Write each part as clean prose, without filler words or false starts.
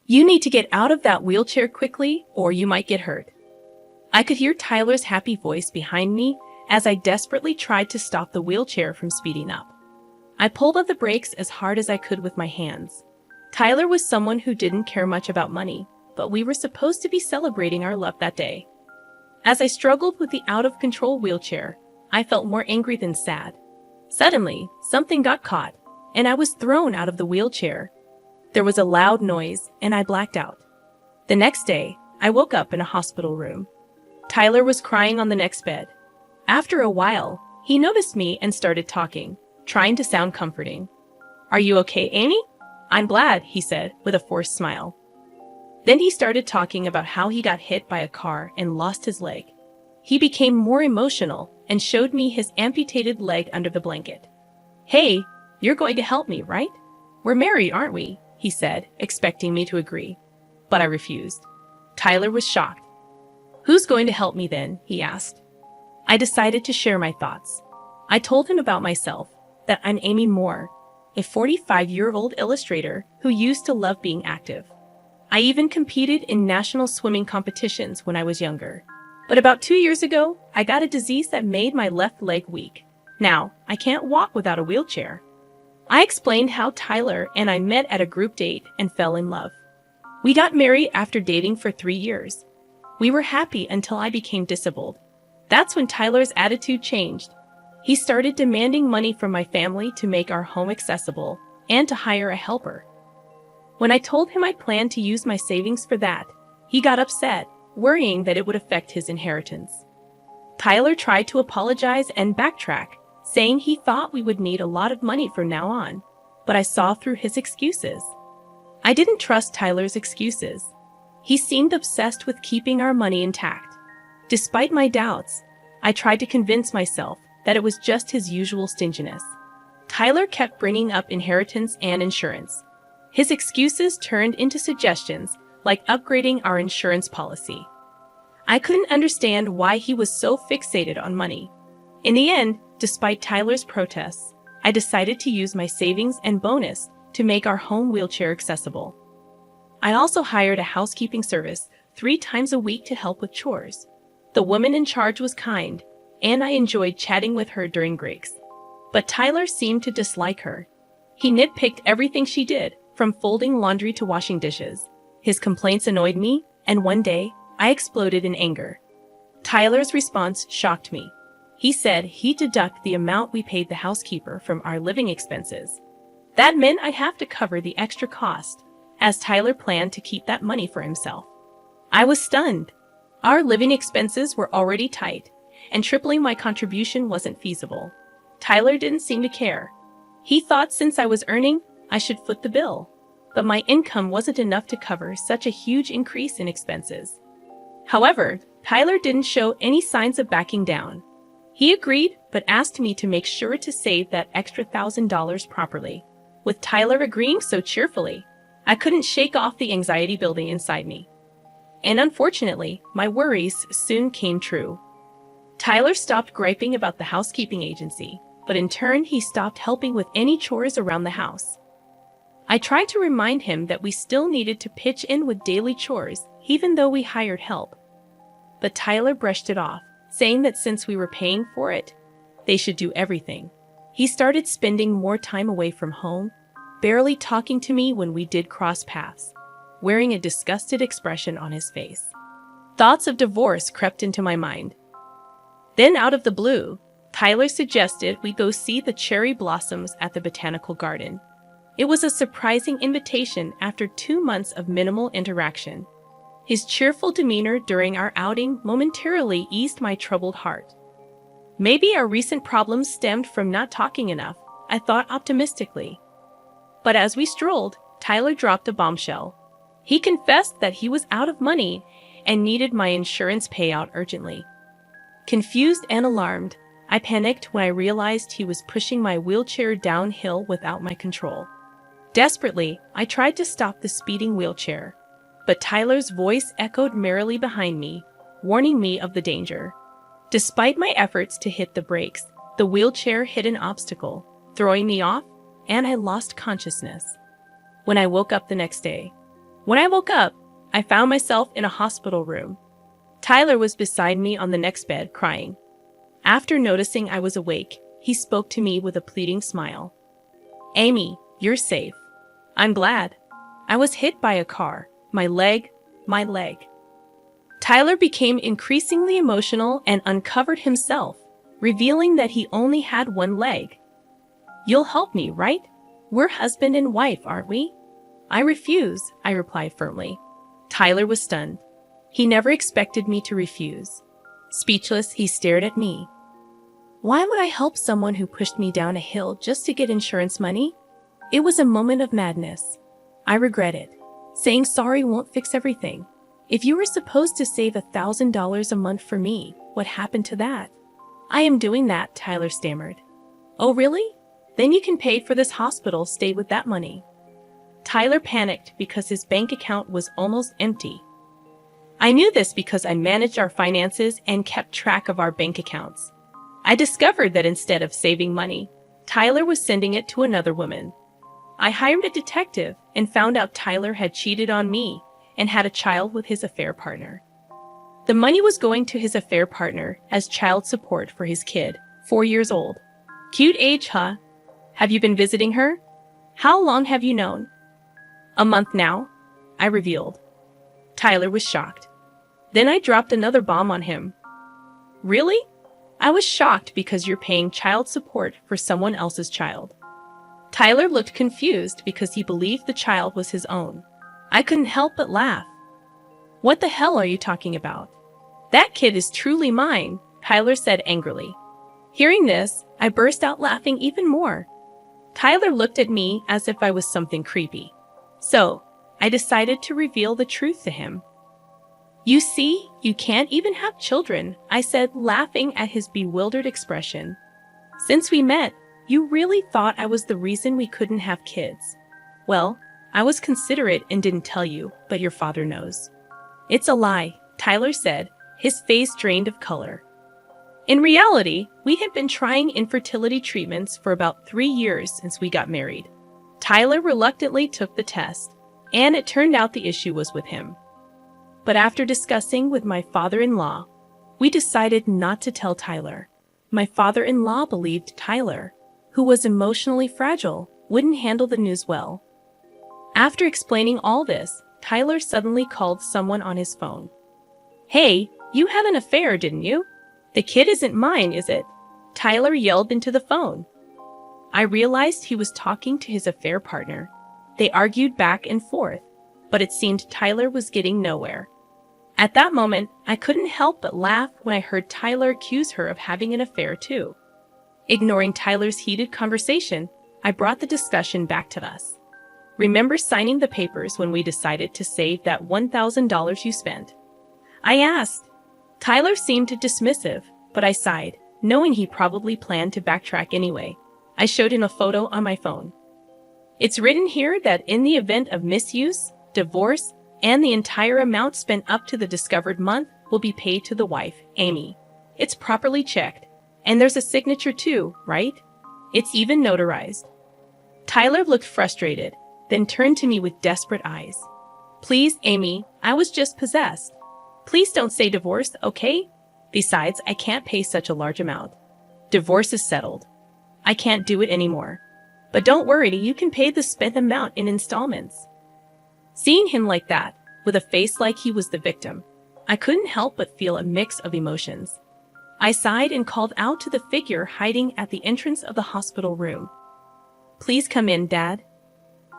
You need to get out of that wheelchair quickly, or you might get hurt. I could hear Tyler's happy voice behind me as I desperately tried to stop the wheelchair from speeding up. I pulled on the brakes as hard as I could with my hands. Tyler was someone who didn't care much about money, but we were supposed to be celebrating our love that day. As I struggled with the out-of-control wheelchair, I felt more angry than sad. Suddenly, something got caught, and I was thrown out of the wheelchair. There was a loud noise, and I blacked out. The next day, I woke up in a hospital room. Tyler was crying on the next bed. After a while, he noticed me and started talking, trying to sound comforting. "Are you okay, Amy?" "I'm glad," he said, with a forced smile. Then he started talking about how he got hit by a car and lost his leg. He became more emotional and showed me his amputated leg under the blanket. "Hey, you're going to help me, right? We're married, aren't we?" he said, expecting me to agree. But I refused. Tyler was shocked. "Who's going to help me then?" he asked. I decided to share my thoughts. I told him about myself, that I'm Amy Moore, a 45-year-old illustrator who used to love being active. I even competed in national swimming competitions when I was younger. But about 2 years ago, I got a disease that made my left leg weak. Now, I can't walk without a wheelchair. I explained how Tyler and I met at a group date and fell in love. We got married after dating for 3 years. We were happy until I became disabled. That's when Tyler's attitude changed. He started demanding money from my family to make our home accessible and to hire a helper. When I told him I planned to use my savings for that, he got upset, worrying that it would affect his inheritance. Tyler tried to apologize and backtrack, saying he thought we would need a lot of money from now on, but I saw through his excuses. I didn't trust Tyler's excuses. He seemed obsessed with keeping our money intact. Despite my doubts, I tried to convince myself that it was just his usual stinginess. Tyler kept bringing up inheritance and insurance. His excuses turned into suggestions like upgrading our insurance policy. I couldn't understand why he was so fixated on money. In the end, despite Tyler's protests, I decided to use my savings and bonus to make our home wheelchair accessible. I also hired a housekeeping service 3 times a week to help with chores. The woman in charge was kind, and I enjoyed chatting with her during breaks. But Tyler seemed to dislike her. He nitpicked everything she did, from folding laundry to washing dishes. His complaints annoyed me, and one day, I exploded in anger. Tyler's response shocked me. He said he'd deduct the amount we paid the housekeeper from our living expenses. That meant I'd have to cover the extra cost, as Tyler planned to keep that money for himself. I was stunned. Our living expenses were already tight, and tripling my contribution wasn't feasible. Tyler didn't seem to care. He thought since I was earning, I should foot the bill. But my income wasn't enough to cover such a huge increase in expenses. However, Tyler didn't show any signs of backing down. He agreed, but asked me to make sure to save that extra $1,000 properly. With Tyler agreeing so cheerfully, I couldn't shake off the anxiety building inside me. And unfortunately, my worries soon came true. Tyler stopped griping about the housekeeping agency, but in turn he stopped helping with any chores around the house. I tried to remind him that we still needed to pitch in with daily chores, even though we hired help. But Tyler brushed it off, saying that since we were paying for it, they should do everything. He started spending more time away from home, barely talking to me when we did cross paths, wearing a disgusted expression on his face. Thoughts of divorce crept into my mind. Then out of the blue, Tyler suggested we go see the cherry blossoms at the botanical garden. It was a surprising invitation after 2 months of minimal interaction. His cheerful demeanor during our outing momentarily eased my troubled heart. Maybe our recent problems stemmed from not talking enough, I thought optimistically. But as we strolled, Tyler dropped a bombshell. He confessed that he was out of money and needed my insurance payout urgently. Confused and alarmed, I panicked when I realized he was pushing my wheelchair downhill without my control. Desperately, I tried to stop the speeding wheelchair, but Tyler's voice echoed merrily behind me, warning me of the danger. Despite my efforts to hit the brakes, the wheelchair hit an obstacle, throwing me off, and I lost consciousness. When I woke up the next day, When I woke up, I found myself in a hospital room. Tyler was beside me on the next bed, crying. After noticing I was awake, he spoke to me with a pleading smile. Amy, you're safe. I'm glad. I was hit by a car. My leg. Tyler became increasingly emotional and uncovered himself, revealing that he only had one leg. You'll help me, right? We're husband and wife, aren't we? I refuse, I replied firmly. Tyler was stunned. He never expected me to refuse. Speechless, he stared at me. Why would I help someone who pushed me down a hill just to get insurance money? It was a moment of madness. I regret it. Saying sorry won't fix everything. If you were supposed to save $1,000 a month for me, what happened to that? I am doing that, Tyler stammered. Oh, really? Then you can pay for this hospital stay with that money. Tyler panicked because his bank account was almost empty. I knew this because I managed our finances and kept track of our bank accounts. I discovered that instead of saving money, Tyler was sending it to another woman. I hired a detective and found out Tyler had cheated on me and had a child with his affair partner. The money was going to his affair partner as child support for his kid, 4 years old. Cute age, huh? Have you been visiting her? How long have you known? A month now, I revealed. Tyler was shocked. Then I dropped another bomb on him. Really? I was shocked because you're paying child support for someone else's child. Tyler looked confused because he believed the child was his own. I couldn't help but laugh. What the hell are you talking about? That kid is truly mine, Tyler said angrily. Hearing this, I burst out laughing even more. Tyler looked at me as if I was something creepy. So, I decided to reveal the truth to him. You see, you can't even have children, I said, laughing at his bewildered expression. Since we met, you really thought I was the reason we couldn't have kids. Well, I was considerate and didn't tell you, but your father knows. It's a lie, Tyler said, his face drained of color. In reality, we had been trying infertility treatments for about 3 years since we got married. Tyler reluctantly took the test, and it turned out the issue was with him. But after discussing with my father-in-law, we decided not to tell Tyler. My father-in-law believed Tyler, who was emotionally fragile, wouldn't handle the news well. After explaining all this, Tyler suddenly called someone on his phone. Hey, you had an affair, didn't you? The kid isn't mine, is it? Tyler yelled into the phone. I realized he was talking to his affair partner. They argued back and forth, but it seemed Tyler was getting nowhere. At that moment, I couldn't help but laugh when I heard Tyler accuse her of having an affair too. Ignoring Tyler's heated conversation, I brought the discussion back to us. Remember signing the papers when we decided to save that $1,000 you spent? I asked. Tyler seemed dismissive, but I sighed, knowing he probably planned to backtrack anyway. I showed him a photo on my phone. It's written here that in the event of misuse, divorce, and the entire amount spent up to the discovered month will be paid to the wife, Amy. It's properly checked. And there's a signature too, right? It's even notarized. Tyler looked frustrated, then turned to me with desperate eyes. Please, Amy, I was just possessed. Please don't say divorce, okay? Besides, I can't pay such a large amount. Divorce is settled. I can't do it anymore. But don't worry, you can pay the spent amount in installments. Seeing him like that, with a face like he was the victim, I couldn't help but feel a mix of emotions. I sighed and called out to the figure hiding at the entrance of the hospital room. Please come in, Dad.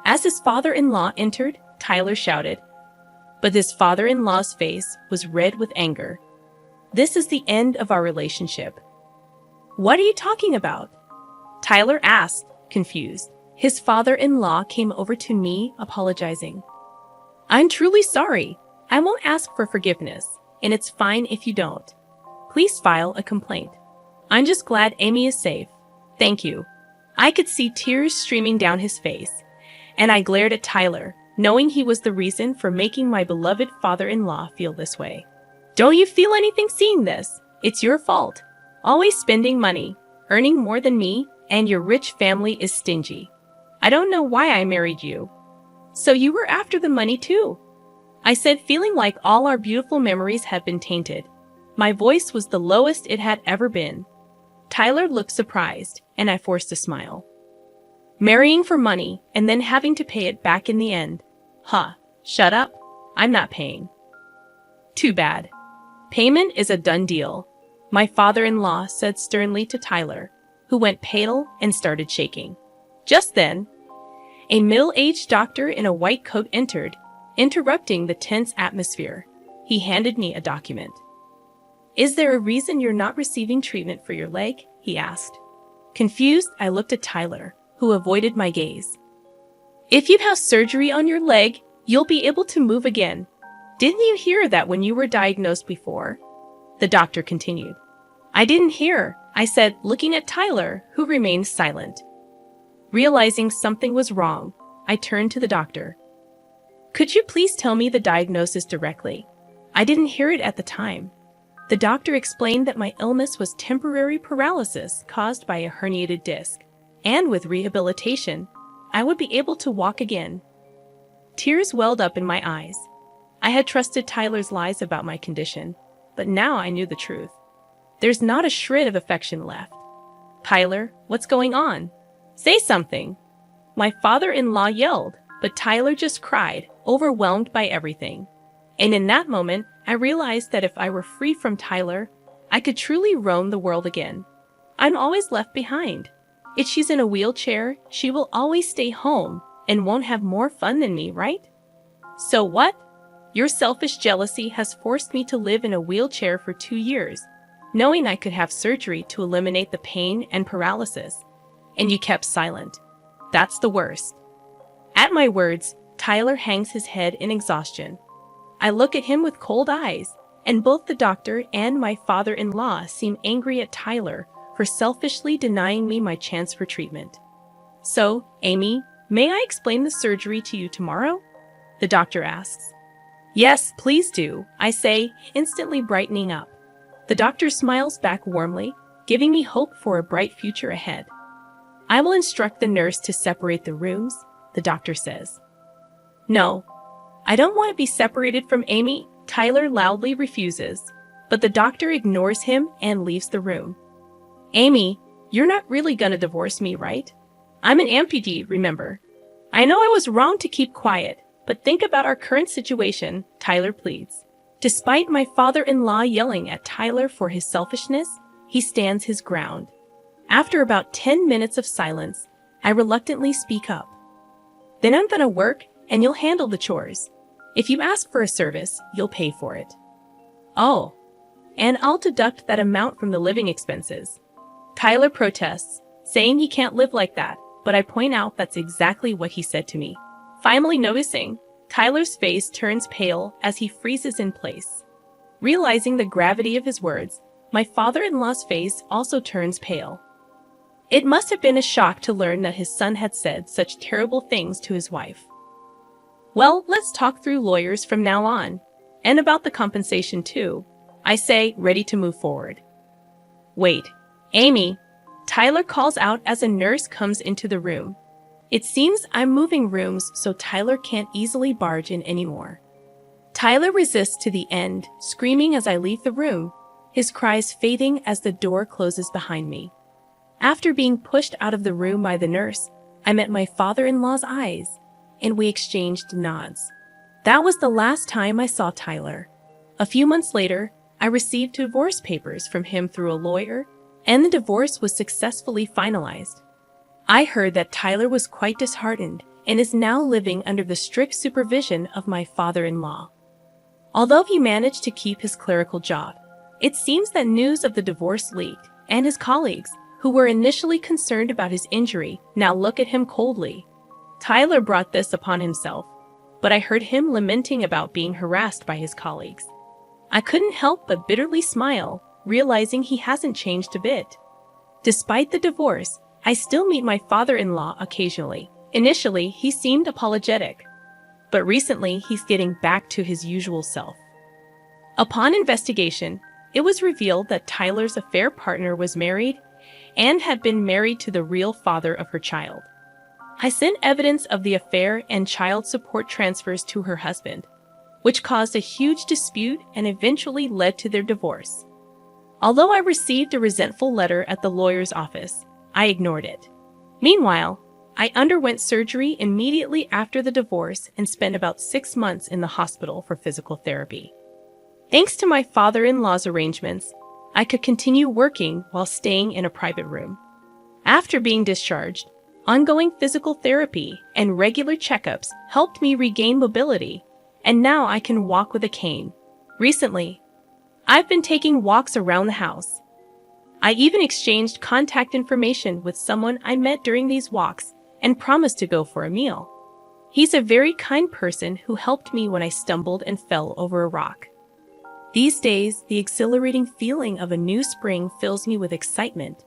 As his father-in-law entered, Tyler shouted. But his father-in-law's face was red with anger. This is the end of our relationship. What are you talking about? Tyler asked, confused. His father-in-law came over to me, apologizing. I'm truly sorry. I won't ask for forgiveness, and it's fine if you don't. Please file a complaint. I'm just glad Amy is safe. Thank you. I could see tears streaming down his face, and I glared at Tyler, knowing he was the reason for making my beloved father-in-law feel this way. Don't you feel anything seeing this? It's your fault. Always spending money, earning more than me, and your rich family is stingy. I don't know why I married you. So you were after the money too? I said, feeling like all our beautiful memories had been tainted. My voice was the lowest it had ever been. Tyler looked surprised, and I forced a smile. Marrying for money, and then having to pay it back in the end. Huh, shut up. I'm not paying. Too bad. Payment is a done deal, my father-in-law said sternly to Tyler, who went pale and started shaking. Just then, a middle-aged doctor in a white coat entered, interrupting the tense atmosphere. He handed me a document. Is there a reason you're not receiving treatment for your leg? He asked. Confused, I looked at Tyler, who avoided my gaze. If you have surgery on your leg, you'll be able to move again. Didn't you hear that when you were diagnosed before? The doctor continued. I didn't hear, I said, looking at Tyler, who remained silent. Realizing something was wrong, I turned to the doctor. Could you please tell me the diagnosis directly? I didn't hear it at the time. The doctor explained that my illness was temporary paralysis caused by a herniated disc, and with rehabilitation, I would be able to walk again. Tears welled up in my eyes. I had trusted Tyler's lies about my condition, but now I knew the truth. There's not a shred of affection left. Tyler, what's going on? Say something. My father-in-law yelled, but Tyler just cried, overwhelmed by everything. And in that moment, I realized that if I were free from Tyler, I could truly roam the world again. I'm always left behind. If she's in a wheelchair, she will always stay home and won't have more fun than me, right? So what? Your selfish jealousy has forced me to live in a wheelchair for 2 years, knowing I could have surgery to eliminate the pain and paralysis. And you kept silent. That's the worst. At my words, Tyler hangs his head in exhaustion. I look at him with cold eyes, and both the doctor and my father-in-law seem angry at Tyler for selfishly denying me my chance for treatment. So, Amy, may I explain the surgery to you tomorrow? The doctor asks. Yes, please do, I say, instantly brightening up. The doctor smiles back warmly, giving me hope for a bright future ahead. I will instruct the nurse to separate the rooms, the doctor says. No, I don't want to be separated from Amy, Tyler loudly refuses, but the doctor ignores him and leaves the room. Amy, you're not really gonna divorce me, right? I'm an amputee, remember? I know I was wrong to keep quiet, but think about our current situation, Tyler pleads. Despite my father-in-law yelling at Tyler for his selfishness, he stands his ground. After about 10 minutes of silence, I reluctantly speak up. Then I'm gonna work, and you'll handle the chores. If you ask for a service, you'll pay for it. Oh, and I'll deduct that amount from the living expenses. Tyler protests, saying he can't live like that, but I point out that's exactly what he said to me. Finally noticing, Tyler's face turns pale as he freezes in place. Realizing the gravity of his words, my father-in-law's face also turns pale. It must have been a shock to learn that his son had said such terrible things to his wife. Well, let's talk through lawyers from now on, and about the compensation too, I say, ready to move forward. Wait, Amy, Tyler calls out as a nurse comes into the room. It seems I'm moving rooms so Tyler can't easily barge in anymore. Tyler resists to the end, screaming as I leave the room, his cries fading as the door closes behind me. After being pushed out of the room by the nurse, I met my father-in-law's eyes, and we exchanged nods. That was the last time I saw Tyler. A few months later, I received divorce papers from him through a lawyer, and the divorce was successfully finalized. I heard that Tyler was quite disheartened and is now living under the strict supervision of my father-in-law. Although he managed to keep his clerical job, it seems that news of the divorce leaked, and his colleagues, who were initially concerned about his injury, now look at him coldly. Tyler brought this upon himself, but I heard him lamenting about being harassed by his colleagues. I couldn't help but bitterly smile, realizing he hasn't changed a bit. Despite the divorce, I still meet my father-in-law occasionally. Initially, he seemed apologetic, but recently he's getting back to his usual self. Upon investigation, it was revealed that Tyler's affair partner was married and had been married to the real father of her child. I sent evidence of the affair and child support transfers to her husband, which caused a huge dispute and eventually led to their divorce. Although I received a resentful letter at the lawyer's office, I ignored it. Meanwhile, I underwent surgery immediately after the divorce and spent about 6 months in the hospital for physical therapy. Thanks to my father-in-law's arrangements, I could continue working while staying in a private room. After being discharged, ongoing physical therapy and regular checkups helped me regain mobility, and now I can walk with a cane. Recently, I've been taking walks around the house. I even exchanged contact information with someone I met during these walks and promised to go for a meal. He's a very kind person who helped me when I stumbled and fell over a rock. These days, the exhilarating feeling of a new spring fills me with excitement,